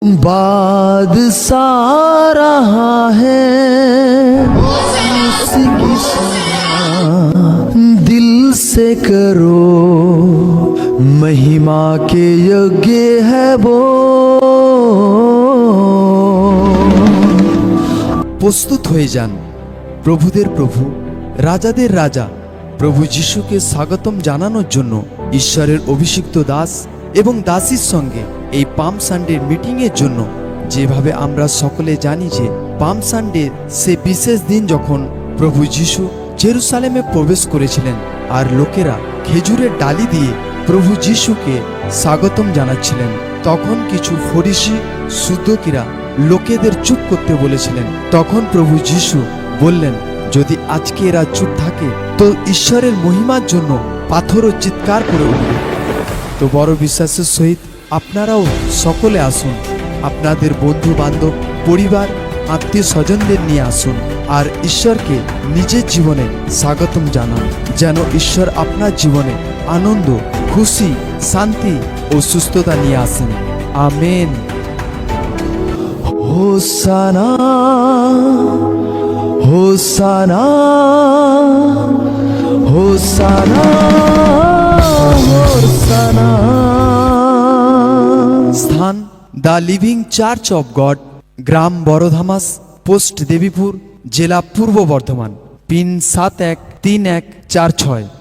बाद सा रहा है उसकी सना, दिल से करो महिमा के योग्य है वो। প্রস্তুত হয়ে যান, প্রভুদের প্রভু, রাজাদের রাজা প্রভু যিশুকে স্বাগতম জানানোর জন্য ঈশ্বরের অভিষিক্ত দাস এবং দাসীর সঙ্গে এই পাম সানডের মিটিংয়ের জন্য। যেভাবে আমরা সকলে জানি যে পাম সানডে সে বিশেষ দিন যখন প্রভু যিশু জেরুসালেমে প্রবেশ করেছিলেন আর লোকেরা খেজুরের ডালি দিয়ে প্রভু যিশুকে স্বাগতম জানাচ্ছিলেন। তখন কিছু ফরিসি সুদ্ধকিরা লোকেদের চুপ করতে বলেছিলেন। তখন প্রভু যিশু বললেন, যদি আজকে এরা চুপ থাকে তো ঈশ্বরের মহিমার জন্য পাথরও চিৎকার করে উঠবে। তো বড় বিশ্বাসের সহিত আপনারাও সকলে আসুন, আপনাদের বন্ধু বান্ধব, পরিবার, আত্মীয় স্বজনদের নিয়ে আসুন আর ঈশ্বরকে নিজের জীবনে স্বাগতম জানান, যেন ঈশ্বর আপনার জীবনে আনন্দ, খুশি, শান্তি ও সুস্থতা নিয়ে আসেন। আমেন। হোসানা হোসানা হোসানা হোসানা। স্থান the living church of god, gram Baradhamas, post Debipur, জেলা পূর্ব বর্ধমান, পিন 713146।